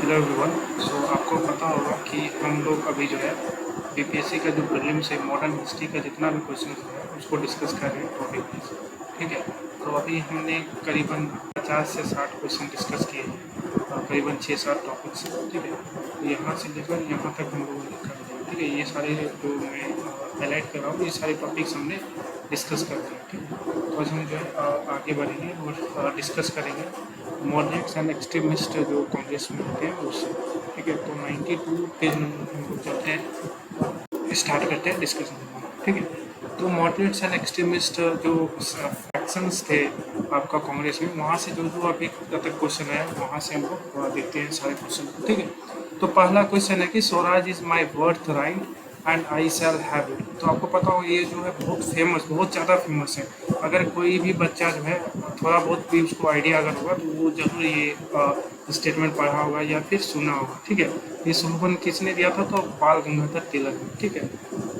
Hello everyone. सो आपको पता होगा कि हम लोग अभी जो है बीपीएससी का जो प्रीलिम से मॉडर्न हिस्ट्री का जितना भी क्वेश्चन है उसको डिस्कस कर रहे हैं टॉपिक वाइज। ठीक है, तो अभी हमने करीबन 50 से 60 क्वेश्चन डिस्कस किए हैं और करीबन 6-7 टॉपिक्स हैं। ठीक है, तो यहाँ से लेकर यहाँ तक हम लोगों ने कर दिया। ठीक है, ये सारे जो मैं हाईलाइट कर रहा हूँ ये सारे टॉपिक्स हमने डिस्कस कर दिए। ठीक है, तो आज हम जो है आगे बढ़ेंगे और डिस्कस करेंगे मॉडरेट्स एंड एक्सट्रीमिस्ट जो कांग्रेस में होते हैं उससे। ठीक है, तो 92 पेज नंबर हम लोग चलते हैं, स्टार्ट करते हैं डिस्कशन। ठीक है, तो मॉडरेट्स एंड एक्सट्रीमिस्ट जो फैक्शंस थे आपका कांग्रेस में, वहाँ से जो जो अभी तक क्वेश्चन है वहाँ से हम लोग देखते हैं सारे क्वेश्चन। ठीक है, तो पहला क्वेश्चन है कि Swaraj is my birth right and I shall have it. तो आपको पता हो ये जो है बहुत फेमस, बहुत ज़्यादा फेमस है। अगर कोई भी बच्चा जो है थोड़ा बहुत भी उसको आइडिया अगर होगा तो वो जरूर ये स्टेटमेंट पढ़ा होगा या फिर सुना होगा। ठीक है, ये स्लोगन किसने दिया था? तो बाल गंगाधर तिलक ने। ठीक है,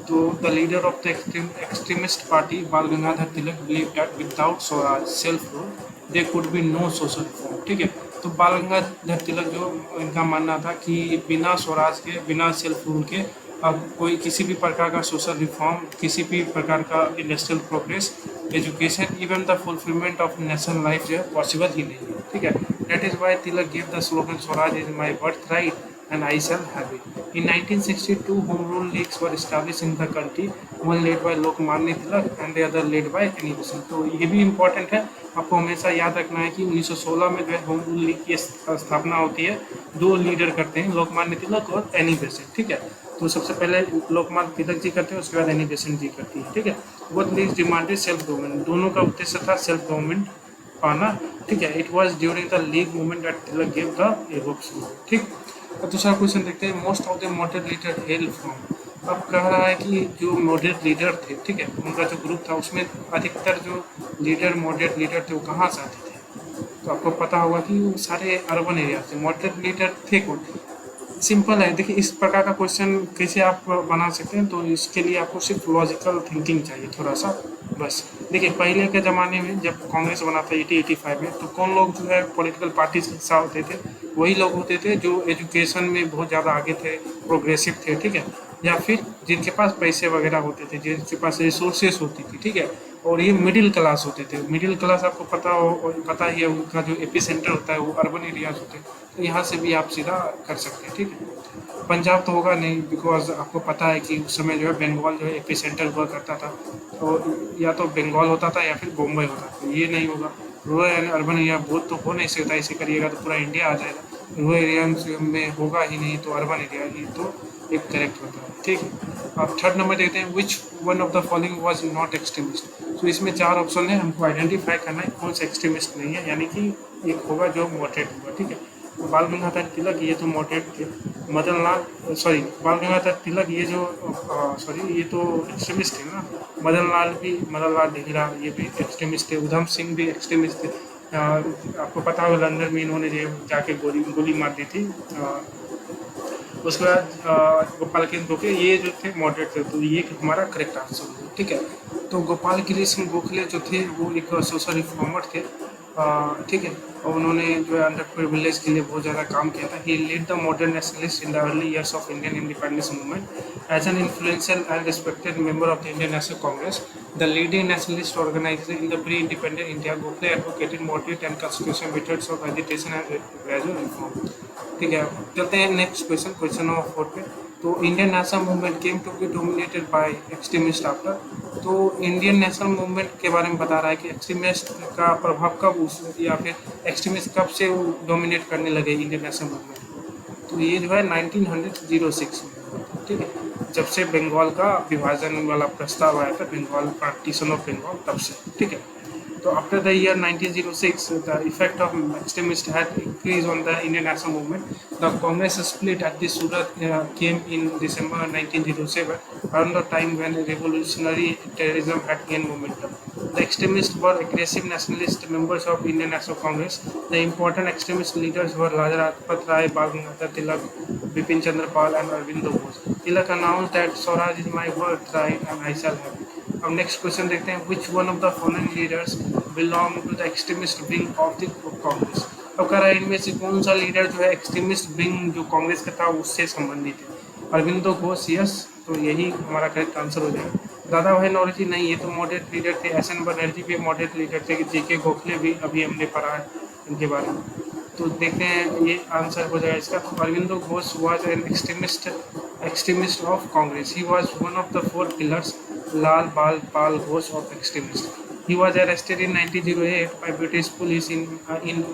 तो the leader of the extremist party Bal Gangadhar Tilak believe that without swaraj self rule they could be no social reform. ठीक है, तो बाल गंगाधर तिलक जो इनका मानना था कि बिना स्वराज के, बिना सेल्फ रूल के अब कोई किसी भी प्रकार का सोशल रिफॉर्म, किसी भी प्रकार का industrial progress, education, even the fulfilment of national life जो है पॉसिबल ही नहीं है। ठीक है, that is why Tilak give the slogan Swaraj is my birthright and I shall have it. In 1962, home rule leagues were established in the country, one led by Lokmanya Tilak and the other led by Annie Besant. तो ये भी important है, आपको हमेशा याद रखना है कि 1916 में जो है होम रूल लीग की स्थापना होती है। दो लीडर करते हैं, लोकमान्य तिलक और एनी बेसेंट। ठीक है, तो सबसे पहले लोकमान्य तिलक जी करते हैं, उसके बाद एनी बेसेंट जी करती है। ठीक है, both leagues demanded self government, दोनों का उद्देश्य था सेल्फ गवर्नमेंट पाना। ठीक है, it was during the league movement that Tilak give the Europe's. ठीक, तो दूसरा क्वेश्चन देखते हैं, most of the moderate leader hello from. अब कह रहा है कि जो मॉडरेट लीडर थे, ठीक है, उनका जो ग्रुप था उसमें अधिकतर जो लीडर, मॉडरेट लीडर थे वो कहाँ से आते थे? तो आपको पता होगा कि वो सारे अर्बन एरिया से। मॉडरेट लीडर थे कौन? सिंपल है, देखिए इस प्रकार का क्वेश्चन कैसे आप बना सकते हैं, तो इसके लिए आपको सिर्फ लॉजिकल थिंकिंग चाहिए थोड़ा सा, बस। देखिए पहले के ज़माने में जब कांग्रेस बना था 80-85 में, तो कौन लोग जो है पॉलिटिकल पार्टीज के हिस्सा होते थे? वही लोग होते थे जो एजुकेशन में बहुत ज़्यादा आगे थे, प्रोग्रेसिव थे। ठीक है, या फिर जिनके पास पैसे वगैरह होते थे, जिनके पास रिसोर्सेस होती थी। ठीक है, और ये मिडिल क्लास होते थे। मिडिल क्लास आपको पता ही है, उनका जो एपी सेंटर होता है वो अर्बन एरियाज होते हैं। तो यहाँ से भी आप सीधा कर सकते हैं। ठीक है, पंजाब तो होगा नहीं, बिकॉज आपको पता है कि उस समय जो है बंगाल जो है एपी सेंटर हुआ करता था, तो या तो बंगाल होता था या फिर बॉम्बे होता था। ये नहीं होगा, रूरल एंड अर्बन एरिया बहुत तो हो नहीं सकता। ऐसे करिएगा तो पूरा इंडिया आ जाएगा। रूरल एरिया में होगा ही नहीं, तो अर्बन एरिया ही तो एक करेक्ट होता है। ठीक है, अब थर्ड नंबर देखते हैं, which one of the following was not extremist. तो इसमें 4 ऑप्शन है, हमको आइडेंटिफाई करना है कौन सा एक्सट्रीमिस्ट नहीं है, यानी कि एक होगा जो मॉडरेट होगा। ठीक है, तो बाल गंगाधर तिलक ये तो मॉडरेट थे। बाल गंगाधर तिलक ये जो ये तो एक्सट्रीमिस्ट थे ना। मदन लाल नेहरा ये भी एक्सट्रीमिस्ट थे। उधम सिंह भी एक्सट्रीमिस्ट थे। आपको पता होगा लंदन में इन्होंने जो जाके गोली मार दी थी। उसके बाद गोपाल कृष्ण गोखले ये जो थे मॉडरेट थे, तो ये हमारा करेक्ट आंसर है। ठीक है, तो गोपाल कृष्ण गोखले जो थे वो एक सोशल रिफॉर्मर थे। ठीक है, और उन्होंने जो है अंडर प्रिविलेज के लिए बहुत ज़्यादा काम किया था। He lead the modern nationalist in the early years of Indian independence movement as an influential and respected member of the Indian National Congress, the leading nationalist organization in the pre independent India. Gokhale advocated moderate and constitution methods of agitation and gradual reform. ठीक है, चलते हैं next question, question number 4 पे। तो Indian national movement came to be dominated by extremist after. तो Indian national movement के बारे में बता रहा है कि एक्सट्रीमिस्ट का प्रभाव कब या फिर एक्सट्रीमिस्ट कब से डोमिनेट करने लगे इंडियन नेशनल मूवमेंट। तो ये जो है 1906 में। ठीक है, जब से बंगाल का विभाजन वाला प्रस्ताव आया था, बंगाल पार्टीशन ऑफ बंगाल, तब से। ठीक है, तो after the year 1906, the effect of extremists had increased on the Indian national movement. The Congress split at the Surat came in December 1907, around the time when revolutionary terrorism had gained momentum. The extremists were aggressive nationalist members of Indian National Congress. The important extremist leaders were Raja Rajpat Rai, Bal Gangadhar Tilak, Bipin Chandra Pal, and Arvindo Ghosh. Tilak announced that Swaraj is my birthright and I shall have it. अब next question देखते हैं, which one of the following leaders belong to the extremist wing of the Congress. अब कह रहा है इनमें से कौन सा लीडर जो है एक्सट्रीमिस्ट विंग जो कांग्रेस का था उससे संबंधित है। अरविंदो घोष यस, तो यही हमारा करेक्ट आंसर हो जाएगा। दादा भाई नौरोजी नहीं, ये तो मॉडरेट लीडर थे। एस.एन. बनर्जी भी मॉडरेट लीडर थे। जी.के. गोखले भी अभी हमने पढ़ा है इनके बारे में। तो देखते हैं ये आंसर हो जाएगा इसका। तो Aurobindo Ghosh was an extremist of Congress. He was one of the four pillars, Lal Bal Pal Ghosh of extremists. He was arrested in 1908 by British police in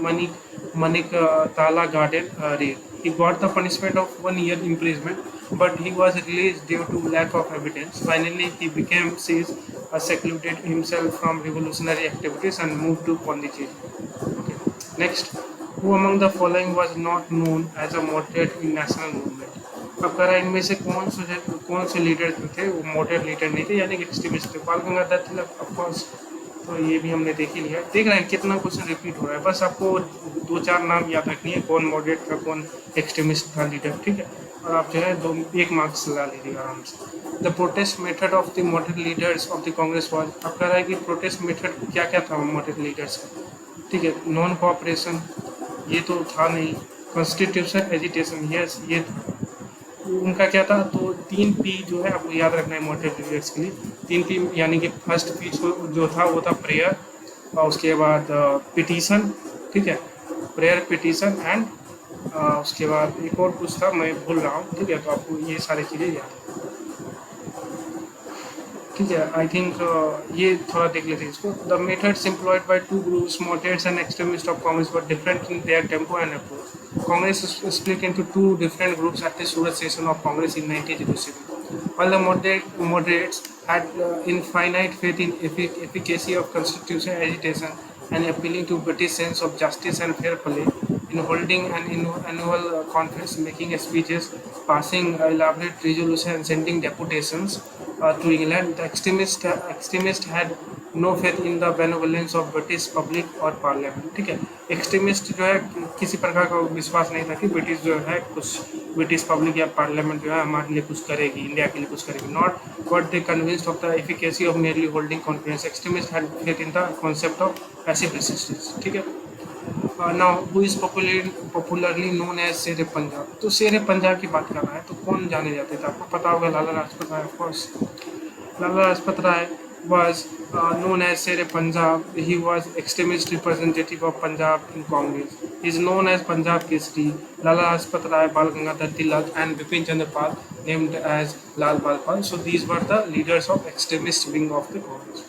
Manik Tala Garden raid. He got the punishment of 1 year imprisonment, but he was released due to lack of evidence. Finally, he became secluded himself from revolutionary activities and moved to Pondicherry. Okay. Next, who among the following was not known as a moderate in national movement? अब कह रहा है इनमें से कौन से leader जो थे वो मॉडरेट लीडर नहीं थे, यानी कि एक्सट्रीमिस्ट थे। बाल गंगाधर तिलक ऑफकोर्स, तो ये भी हमने देख ही लिया। देख रहे हैं कितना क्वेश्चन रिपीट हो रहा है, बस आपको 2-4 नाम याद रखनी है, कौन मॉडरेट था कौन एक्सट्रीमिस्ट था लीडर, ठीक है। और आप जो है 1 मार्क्स ला लीजिएगा आराम से। The protest method of the moderate leaders of the Congress was, अब कह रहा है कि प्रोटेस्ट मेथड क्या क्या था मॉडरेट लीडर्स का, ठीक है। नॉन कोऑपरेशन, ये तो था नहीं। कॉन्स्टिट्यूशन एजिटेशन, यस ये उनका क्या था। तो 3 पी जो है आपको याद रखना है मॉडरेट लीडर्स के लिए। 3 पी यानी कि फर्स्ट पी जो था वो था प्रेयर, और उसके बाद पिटीशन, ठीक है, प्रेयर पिटीशन एंड उसके बाद एक और कुछ था मैं भूल रहा हूँ, ठीक है। तो आपको ये सारी चीज़ें याद, ठीक है। आई थिंक ये थोड़ा देख लेते हैं इसको। The methods employed by 2 groups, moderates and extremist of Congress, were different in their tempo and approach. Congress split into 2 different groups at the Surat session of Congress in 1907. While the moderates had infinite faith in efficacy of constitutional agitation and appealing to British sense of justice and fair play, in holding an annual conference, making speeches, passing elaborate resolutions, and sending deputations to England, the extremist had no faith in the benevolence of British public और parliament, ठीक है। Extremist जो है किसी प्रकार का विश्वास नहीं था कि ब्रिटिश जो है कुछ ब्रिटिश पब्लिक या पार्लियामेंट जो है हमारे लिए कुछ करेगी, इंडिया के लिए कुछ करेगी। Not but they convinced of the efficacy of merely holding conference. Extremist had faith in the concept of passive resistance, ठीक है। Now who is popularly known as Sher Punjab. तो शेर पंजाब की बात कर रहा है तो कौन जाने जाते थे, आपको पता होगा Lala Lajpat Rai, of course. Lala Lajpat Rai was known as Sher Punjab. He was extremist representative of Punjab in Congress. He is known as Punjab Kesari. Lala Lajpat Rai, Bal Gangadhar Tilak, and Bipin Chandra Pal, named as Lal Bal Pal. So these were the leaders of extremist wing of the Congress.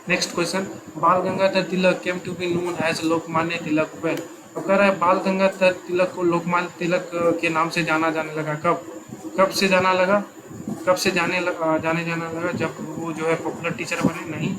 Next question: Bal Gangadhar Tilak came to be known as Lokmanya Tilak when? अब कह रहा है बाल गंगाधर तिलक को लोकमान्य तिलक के नाम से जाना जाने लगा। कब से जाना लगा, कब से जाने जाना लगा? जब वो जो है पॉपुलर टीचर बने? नहीं,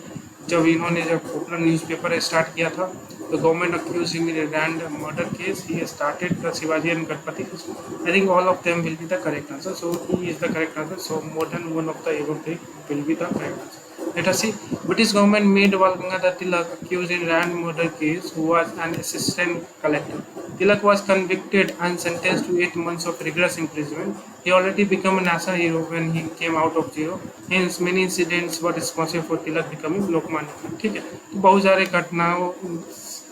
जब इन्होंने पॉपुलर न्यूज़पेपर स्टार्ट किया था। The government accuse him in a random murder case, he started the Shivaji and Ganapati. I think all of them will be the correct answer, so he is the correct answer. So more than one of the above will be the correct answer. Let us see. British government made Bal Gangadhar Tilak accused in random murder case, who was an assistant collector. Tilak was convicted and sentenced to 8 months of rigorous imprisonment. He already became a national hero when he came out of jail. Hence, many incidents were responsible for Tilak becoming Lokmanya. ठीक है, तो बहुत सारे घटनाओं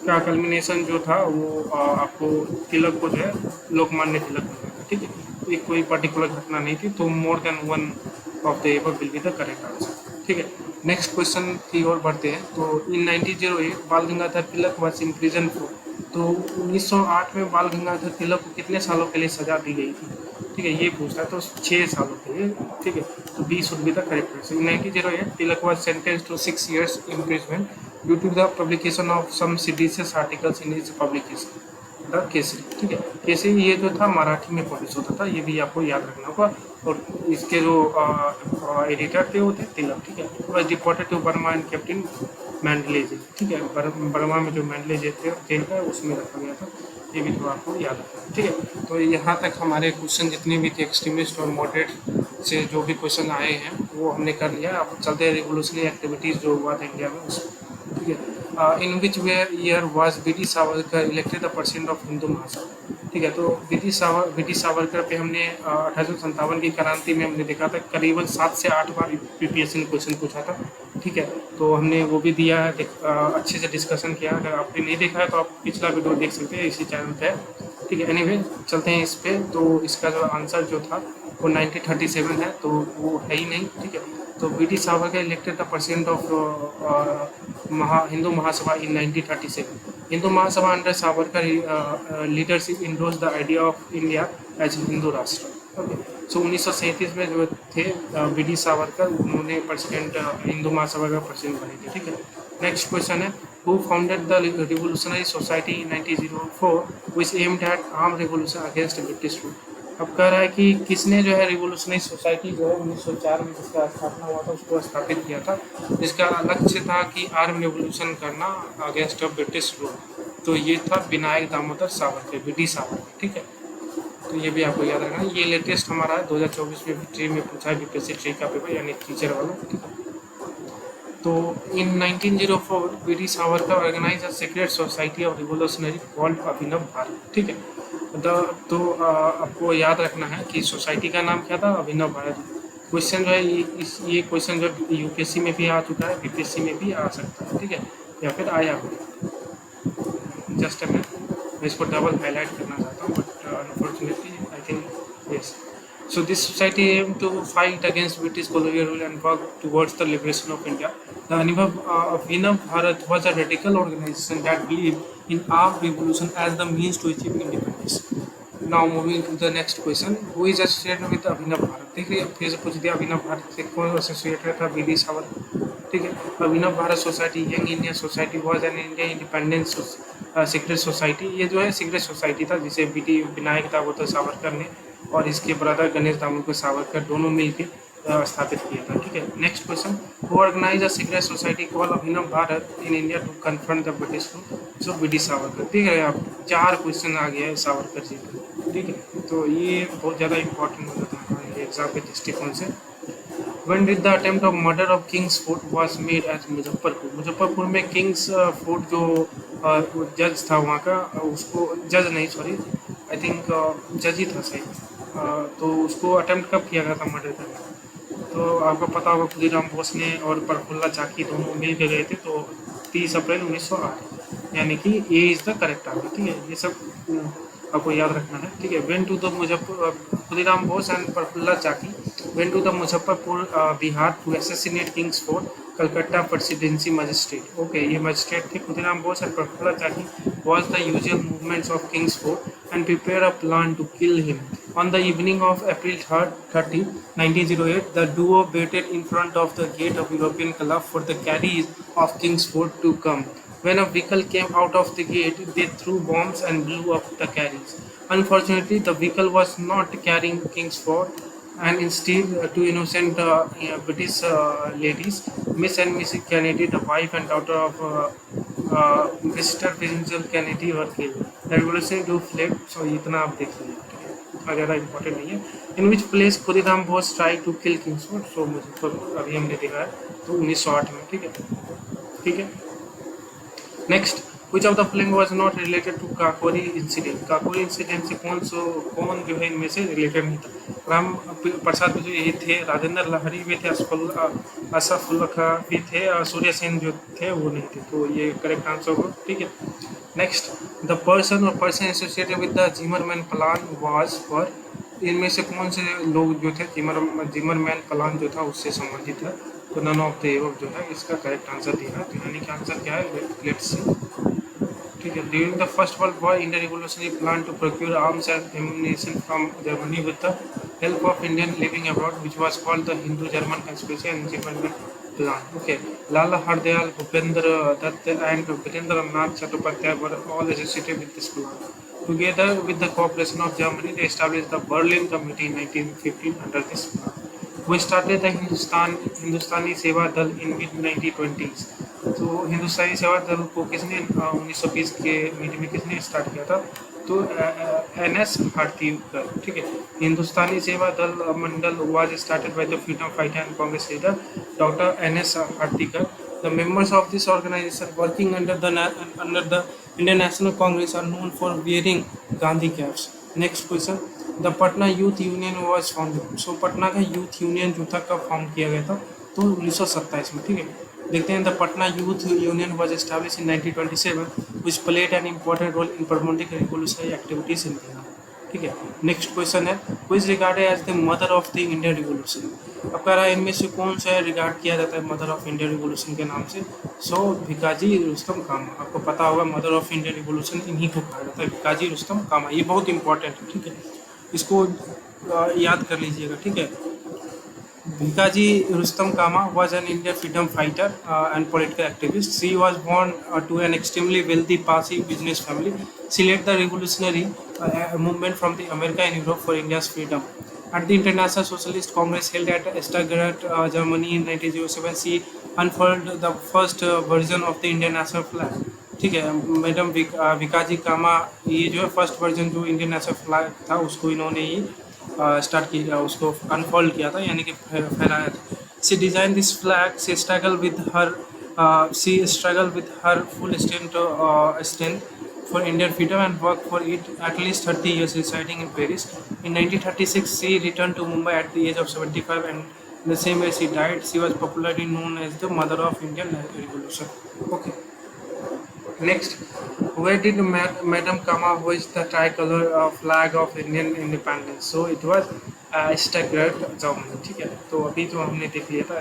का culmination जो था वो आपको तिलक को जो है लोकमान्य तिलक मिला था, ठीक है। तो एक कोई पर्टिकुलर घटना नहीं थी, तो मोर than one of the above will be the correct answer, ठीक है। नेक्स्ट क्वेश्चन की ओर बढ़ते हैं। तो इन 1908 बाल गंगाधर तिलक वाज इम्प्रिजन फॉर, तो 1908 में बाल गंगाधर तिलक को कितने सालों के लिए सजा दी गई थी, ठीक है, ये पूछता है। तो 6 सालों के लिए, ठीक है। तो B should be the correct answer. In 1908 Tilak was sentenced to 6 years imprisonment due to the publication of some seditious articles in his publication the Kesari, ठीक है। केसरी ये जो था मराठी में पब्लिश होता था, ये भी आपको याद रखना होगा। और इसके जो एडिटर थे वो थे तिलक, ठीक है। Was deported to Burma and kept in Mandalay jail, ठीक है। बर्मा में जो मैंडले जेल है उसमें रखा गया था, ये भी थोड़ा आपको याद रखना है, ठीक है। तो यहाँ तक हमारे क्वेश्चन जितने भी थे एक्सट्रीमिस्ट और मॉडरेट से जो भी क्वेश्चन आए हैं वो हमने कर लिया। अब चलते हैं रिवोल्यूशनरी एक्टिविटीज़ जो हुआ था इंडिया में उसमें, ठीक है। In which year was B D Savarkar elected the president of Hindu Mahasabha, ठीक ठीक है। तो वीटी सावरकर पे हमने 1857 की क्रांति में हमने देखा था करीबन 7 से 8 बार यूपीएससी ने क्वेश्चन पूछा था, ठीक है। तो हमने वो भी दिया है, अच्छे से डिस्कशन किया। अगर आपने नहीं देखा है तो आप पिछला वीडियो देख सकते हैं इसी चैनल पे, ठीक है। एनीवे चलते हैं इस पे। तो इसका जो आंसर जो था वो 1937 है, तो वो है ही नहीं, ठीक है। तो VT Savarkar elected the president of Hindu Mahasabha in 1937। Hindu Mahasabha under Savarkar leadership endorse the idea of India as Hindu Rashtra. Okay, सो 1937 में जो थे वीडी सावरकर, उन्होंने प्रेसिडेंट हिंदू महासभा का प्रेसिडेंट बने थे, ठीक है। नेक्स्ट क्वेश्चन है, who founded the revolutionary society in 1904 which aimed at armed revolution against British rule. अब कह रहा है कि किसने जो है रिवोल्यूशनरी सोसाइटी जो है 1904 में जिसका स्थापना हुआ था उसको स्थापित किया था, जिसका लक्ष्य था कि आर्म रिवोल्यूशन करना अगेंस्ट ब्रिटिश रूल। तो ये था विनायक दामोदर सावरकर, वीडी सावरकर, ठीक है। तो ये भी आपको याद रखना। ये लेटेस्ट हमारा 2024 में ट्री में पूछा है, बीपीएससी ट्री का पेपर, यानी टीचर वाला, ठीक है। तो in 1904 VD Savarkar organize a secret society of revolutionary called Abhinav Bharat, ठीक है। तो आपको याद रखना है कि सोसाइटी का नाम क्या था, अभिनव भारत। क्वेश्चन जो है ये क्वेश्चन जो यूपीएससी में भी आ चुका है, बीपीएससी में भी आ सकता है, ठीक है, या फिर आया हो। जस्ट मैं इसको डबल हाईलाइट करना चाहता हूँ, but unfortunately I think yes. So this society aimed to fight against British colonial rule and work towards the liberation of India. The Abhinav Bharat was a radical organization that believed in armed revolution as the means to achieve independence. Now moving to the next question, who is associated with Abhinav Bharat? देखिए फिर से पूछ दिया, अभिनव भारत से कौन associated था, VD Savarkar, ठीक है। Abhinav Bharat society, young Indian society was an Indian independence secret society. ये जो है सीक्रेट सोसाइटी था जिसे विनायक दामोदर सावरकर ने और इसके ब्रदर गणेश दामोदर सावरकर दोनों मिलकर स्थापित किया था, ठीक है। Next question, who organize a secret society called Abhinav Bharat in India to confront the British rule. So VD Savarkar. देख रहे हैं आप, 4 क्वेश्चन आ गया है सावरकर जी का, ठीक है। तो ये बहुत ज़्यादा इंपॉर्टेंट हो जाता है एग्जाम के दृष्टिकोण से। When did the attempt of murder of King's Fort was made at Muzaffarpur. Muzaffarpur में किंग्स फोर्ट जो जज था वहाँ का, उसको जज नहीं, सॉरी, आई थिंक जज ही था सही, तो उसको अटेम्प्ट कब किया गया था मर्डर करने। तो आपको पता होगा खुदीराम बोस ने और प्रफुल्ला चाकी दोनों मिल के गए थे, तो 30 अप्रैल 1908, यानी कि ये इज़ द करेक्ट आंसर, ठीक है। ये सब आपको याद रखना है, ठीक है। Went to the Khudiram Bose and Prafulla Chaki went to the Muzaffarpur Bihar to assassinate Kingsford Calcutta presidency magistrate. Okay, ये मजिस्ट्रेट थे Khudiram Bose and Prafulla Chaki was the usual movements of King's Fort and prepare a plan to kill him. On the evening of April 30, 1908, the duo waited in front of the gate of European Club for the carriage of King's Fort to come. When a vehicle came out of the gate, they threw bombs and blew up the carriage. Unfortunately, the vehicle was not carrying King's Fort, and instead two innocent British ladies, Miss and Mrs. Kennedy, the wife and daughter of Mr. Vincent Kennedy, were killed. The revolution do fled, so इतना आप देख लीजिए, ठीक है, इतना ज़्यादा important नहीं है। In which place Khudiram Bose tried to kill King's Fort, so Muzaffarpur, अभी हमने देखा है, तो 1908 में, ठीक है, ठीक है। Next, which of the following was not related to Kakori incident. Kakori incident से कौन जो है इनमें से रिलेटेड नहीं था। राम प्रसाद जो ये थे, राजेंद्र लहरी भी थे, असफुल्ला खां भी थे, और सूर्य सेन जो थे वो नहीं थे, तो ये करेक्ट आंसर होगा, ठीक है। Next, the person associated with the Zimmerman plan was for. इनमें से कौन से लोग जो थे जिमरमैन प्लान जो था उससे संबंधित है, तो नन ऑफ द एबव जो है इसका करेक्ट आंसर दिया है। तो यानी कि आंसर क्या है, लेट्स सी, ठीक है। During the First World War Indian revolutionary plan to procure arms and ammunition from Germany with the help of Indian living abroad which was called the Hindu German conspiracy and Zimmermann plan. Okay, Lala Hardayal, Bhupendra Dutt and Virendra Nath Chattopadhyay were all associated with this plan. Together with the cooperation of Germany, they established the Berlin Committee in 1915 under this plan. We started the हिंदुस्तानी सेवा दल in mid 1920s. तो हिंदुस्तानी सेवा दल को किसने 1920 के mid में किसने start किया था, तो NS हार्दिकर, ठीक है। Hindustani Seva Dal Mandal was started by the freedom fighter and Congress leader doctor NS Hardikar. The members of this organization working under the Indian National Congress are known for wearing Gandhi caps. Next question. The Patna Youth Union was founded. So Patna का youth union जो था कब form किया गया था? तो 1927 में, ठीक है। देखते हैं, the Patna youth union was established in 1927 which played an important role in promoting revolutionary activities in Bihar. ठीक है। नेक्स्ट क्वेश्चन है, who is regarded as the mother of the Indian revolution. अब कह रहा है इनमें से कौन सा रिगार्ड किया जाता है मदर ऑफ इंडियन रिवोल्यूशन के नाम से? सो भिकाजी रुस्तम कामा। आपको पता होगा मदर ऑफ इंडियन रिवोल्यूशन इन्हीं को कहा जाता है, भिकाजी रुस्तम कामा। ये बहुत इंपॉर्टेंट है, ठीक है, इसको याद कर लीजिएगा, ठीक है। Bhikaji Rustam Kama was an Indian freedom fighter and political activist. She was born to an extremely wealthy Parsi business family. She led the revolutionary movement from the America and Europe for India's freedom. At the International Socialist Congress held at Stuttgart, Germany in 1907, she unfurled the first version of the Indian national flag. ठीक है, madam Bhikaji कामा ये जो है first version जो Indian national flag था उसको इन्होंने ही start किया, उसको अनफोल्ड किया था, यानी कि फहराया था। She design this flag, she struggle with her full strength for Indian freedom and worked for it at least 30 years residing in Paris. In 1936, she returned to Mumbai at the age of 75 and the same year she died. She was popularly known as the mother of Indian Revolution. Okay. Next, where did Madam Kama hoist the tricolor flag of Indian independence? So it was Stuttgart, Germany. ठीक है, तो अभी जो हमने देख लिया था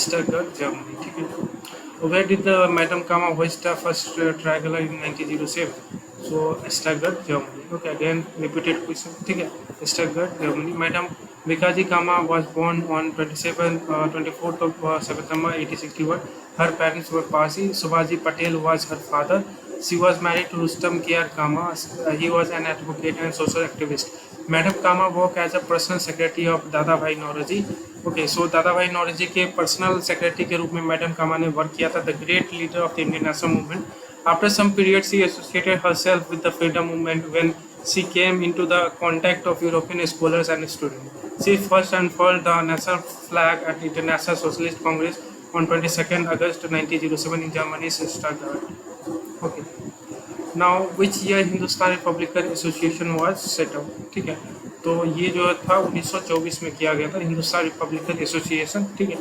Stuttgart, Germany. ठीक है। Where did the Madam Kama hoist the first tricolor in 1907? So Stuttgart, Germany. Okay, again repeated question. ठीक है, Stuttgart, Germany. Madam Bhikaji Kama was born on 24th of September 1861. Her parents were Parsi. Subhaji Patel was her father. She was married to Rustam K.R. Kama. He was an advocate and social activist. Madam Kama worked as a personal secretary of Dada Bhai Naoroji. Okay, so Dada Bhai Naoroji के personal secretary के रूप में madam कामा ने work किया था, the great leader of the Indian national movement. After some period she associated herself with the freedom movement when she came into the contact of European scholars and student. She first unfurled the national flag at international socialist congress on 22 August 1907 in Germany Stuttgart. Okay, now which year Hindustan republican association was set up. ठीक है, तो ये जो था 1924 में किया गया था हिंदुस्तान रिपब्लिकन एसोसिएशन. ठीक है,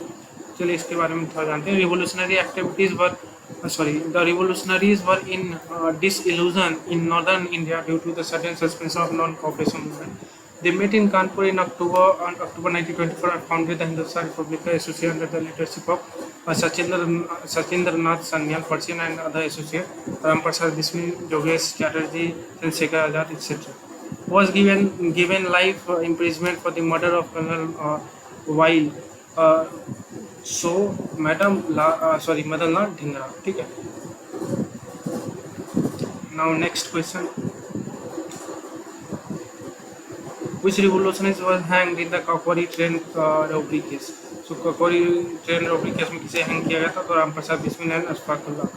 चलिए इसके बारे में थोड़ा जानते हैं. Revolutionary activities were the revolutionaries were in disillusion in northern India due to the sudden suspension of non-cooperation movement. They met in Kanpur on October 1924 and founded the Hindustan Republican Association under the leadership of Sachindra Nath Sanyal, Persian and other associates, Ram Prasad Bismil, Yogesh Chatterjee, Chandrasekhar Azad, etc. Was given life imprisonment for the murder of Colonel Weil. So Madam Madan Lal Dhingra. ठीक है. Now next question. Which revolutionist was hanged in the Kakori train robbery case? So Kakori train robbery case में किसे hang किया गया था? तो Ram Prasad Bismil and Ashfaq Ullah.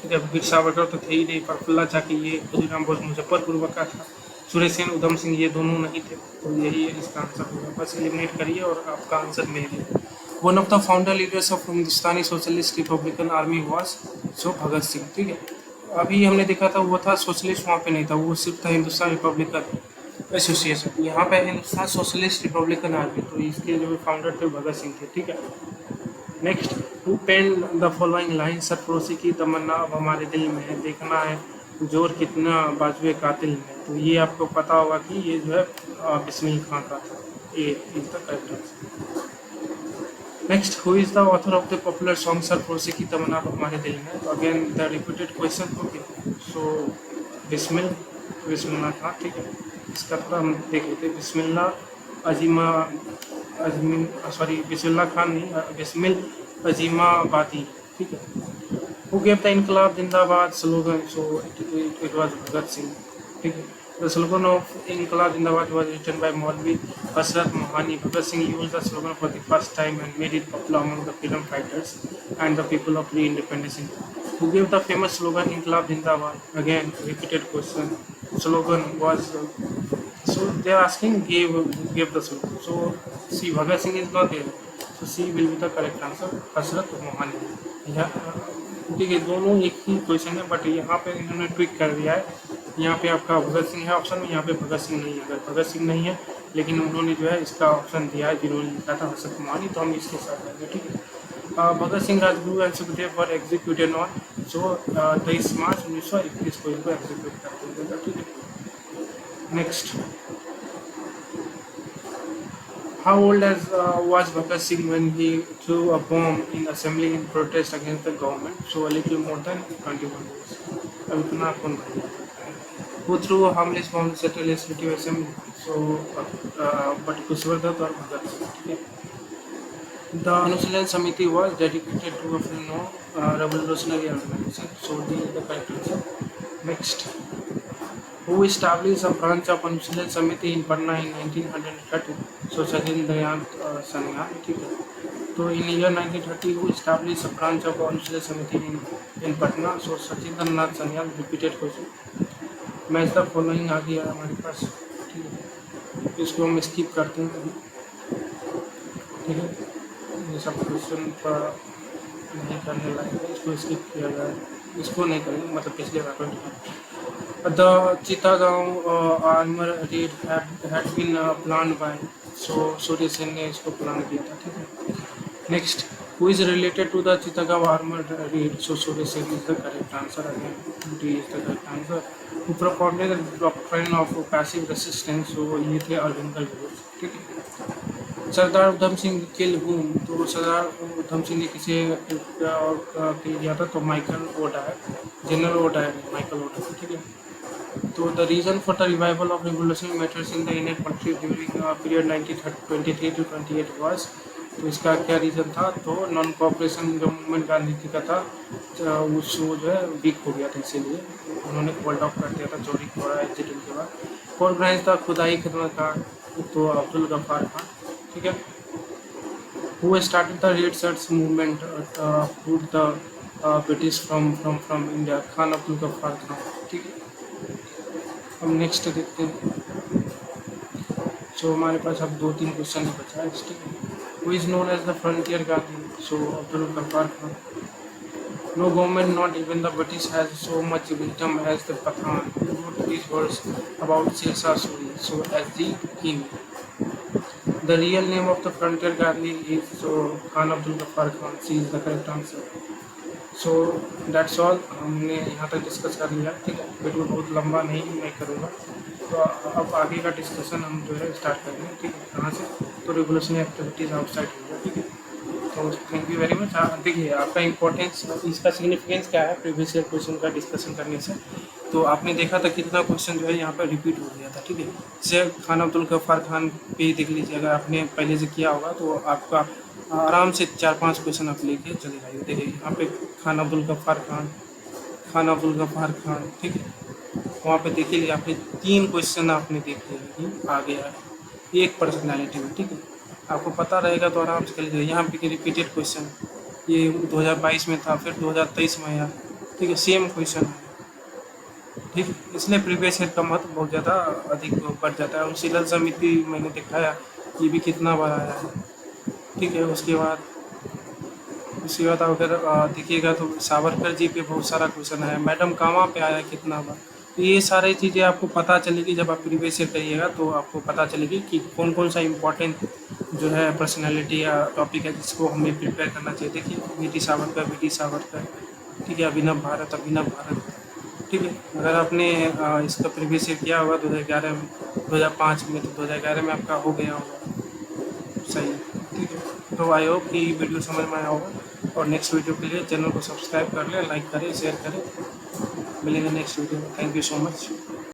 ठीक है, वीर सावरकर तो थे ही नहीं, प्रफुल्ला चाकी ये खुदीराम बोस मुजफ्फरपुर का था, सुरेश सेन उधम सिंह ये दोनों नहीं थे. तो यही इसका आंसर होगा. बस एलिमिनेट करिए और आपका आंसर मेरे लिए. One of the founder leaders of Hindustani socialist republican army was so Bhagat Singh. ठीक है, अभी हमने देखा था वो था सोशलिस्ट, वहाँ पे नहीं था, वो सिर्फ था हिंदुस्तान रिपब्लिकन एसोसिएशन. यहाँ पे हिंदुस्तान सोशलिस्ट रिपब्लिकन आर्मी, तो इसके जो फाउंडर थे भगत सिंह थे. ठीक है. Next, who penned the following line, सरफरोशी की तमन्ना अब हमारे दिल में है, देखना है जोर कितना बाजुए कातिल में. तो ये आपको पता होगा कि ये जो है बिस्मिल खान का था. ये is the correct answer. Next, who is the author of the popular song सरफरोशी की तमन्ना अब हमारे दिल में. तो again the repeated question. Okay, so Bismillah Khan. ठीक है, इसका थोड़ा हम देख लेते हैं. बिस्मिल्लाह बिस्मिल्लाह खान नहीं, बिस्मिल अजीमाबादी. ठीक है. Who gave the इनकलाब जिंदाबाद slogan? So it was भगत सिंह. ठीक है. The slogan of इनकलाब जिंदाबाद was written by Maulvi Hasrat Mohani. Bhagat Singh used the slogan for the first time and made it popular among the freedom fighters and the people of pre-independence India. Who gave the famous slogan इनकलाब जिंदाबाद? Again repeated question. Slogan was so they are asking gave the slogan. So C, Bhagat Singh is not there. So C will be the correct answer. Hasrat Mohani. Yeah. ठीक है, दोनों एक ही question है, but यहाँ पे इन्होंने tweak कर दिया है। यहाँ पे आपका भगत सिंह है ऑप्शन में, यहाँ पे भगत सिंह नहीं है। अगर भगत सिंह नहीं है, लेकिन उन्होंने जो है इसका ऑप्शन दिया है, जिन्होंने लिखा था हर्षद कुमारी, तो हम इसके साथ जाएंगे। ठीक है, Bhagat Singh, Rajguru and Sukhdev were executed on 23 March 1921 को इनको एग्जीक्यूट कर दिया गया। ठीक है, next, how old was Bhagat Singh when he threw a bomb in assembly in protest against the government? So a little more than 21 years. अब इतना कौन भरेगा? Who threw a harmless bomb to settle his relative assembly? So but Kushwardhat और भगत सिंह। ठीक है, the Anushilhan Samiti was dedicated to a revolutionary organization. So the correct answer. Next, who established a branch of Anushilhan Samiti in Patna in 1930? So Sachin Dayal Sanyal. ठीक है, तो in year 1930 who established a branch of Anushilhan Samiti in Patna? So Sachin Nath Sanyal. Repeated question. Match the following आ गया हमारे पास। ठीक है, इसको हम स्किप करते हैं अभी। ठीक है, ये सब क्वेश्चन पर नहीं करने लायक है, इसको स्किप किया जाए, इसको नहीं करेंगे, मतलब पिछले बार। The Chittagong armour raid had been plan by, so Surya Sen ने इसको प्लान किया था। ठीक है, next, who is related to the Chittagong armour raid? So Surya Sen is the correct answer. Again D is the correct answer. Who propagated the doctrine of passive resistance? So ये थे अरविंद घोष। ठीक है, सरदार उधम सिंह किल हूम? तो सरदार उधम सिंह ने किसे किल किया था? तो Michael O'Dwyer, general O'Dwyer, Michael O'Dwyer. ठीक है, तो the reason for the revival of revolutionary methods in the Indian country during period 1923 to 28 was? तो इसका क्या रीज़न था? तो नॉन कॉपरेशन जो मूवमेंट गांधी का था, उसको जो है वीक हो गया था, इसीलिए उन्होंने कोल्ड ऑफ कर दिया था चोरी कोरा इंसिडेंट के बाद। कौन ब्रांच था खुदाई खिदमत का? तो अब्दुल गफ्फार खान। ठीक है, who started the Red Shirts movement fruit the British from India? Khan Abdul Ghaffar Khan. ठीक है, हम नेक्स्ट देखते हैं। सो हमारे पास अब 2-3 क्वेश्चन ही बचा है। ठीक है, who is known as the Frontier Gandhi? So Abdul Ghaffar Khan. No government, not even the British, has so much wisdom as the Pathan. Who wrote these words about Sirsa Suri? So S.G. King. The real name of the frontier Gandhi is Khan Abdul Ghaffar Khan. C is the correct answer. So that's all. हमने यहाँ तक discuss कर लिया। ठीक है, video बहुत लंबा नहीं मैं करूँगा, तो अब आगे का डिस्कशन हम जो है स्टार्ट करेंगे। ठीक है, कहाँ से? तो रेगुलेशनरी एक्टिविटीज़ आउटसाइड होगा। ठीक है, तो थैंक यू वेरी मच। देखिए आपका इम्पोर्टेंस, इसका सिग्निफिकेंस क्या है प्रीवियस ईयर क्वेश्चन का डिस्कशन करने से? तो आपने देखा था कितना क्वेश्चन जो है यहाँ पर रिपीट हो गया था। ठीक है, जैसे खान अब्दुल गफ्फार खान पे देख लीजिए, अगर आपने पहले से किया होगा तो आपका आराम से 4-5 क्वेश्चन आप लेके चले जाइए। देखिए यहाँ पे खान अब्दुल गफ्फार खान, खान अब्दुल गफ्फार खान। ठीक है, वहाँ पे देख लीजिए आपने 3 क्वेश्चन आपने देख लिया कि आ गया है एक पर्सनैलिटी में। ठीक है, आपको पता रहेगा तो आराम से कर लीजिए। यहाँ पे रिपीटेड क्वेश्चन ये 2022 में था, फिर 2023 में आया। ठीक है, सेम क्वेश्चन है। ठीक, इसलिए प्रीवियस ईयर का महत्व बहुत ज़्यादा अधिक बढ़ जाता है। और शीतल समिति मैंने दिखाया ये भी कितना बार आया है। ठीक है, उसके बाद अगर देखिएगा तो सावरकर जी पे बहुत सारा क्वेश्चन है, मैडम कामा पे आया कितना बार। तो ये सारी चीज़ें आपको पता चलेगी जब आप प्रीवियस ईयर करिएगा, तो आपको पता चलेगी कि कौन कौन सा इम्पोर्टेंट जो है पर्सनैलिटी या टॉपिक है जिसको हमें प्रिपेयर करना चाहिए। देखिए वी.टी. सावरकर। ठीक है, अभिनव भारत। ठीक है, अगर आपने इसका प्रीवियस ईयर किया होगा 2005 में, तो 2011 में आपका हो गया होगा सही। ठीक है, तो आई होप कि वीडियो समझ में आया होगा, और नेक्स्ट वीडियो के लिए चैनल को सब्सक्राइब कर लें, लाइक करें, शेयर करें। मिलेंगे नेक्स्ट वीडियो में। Thank you so much.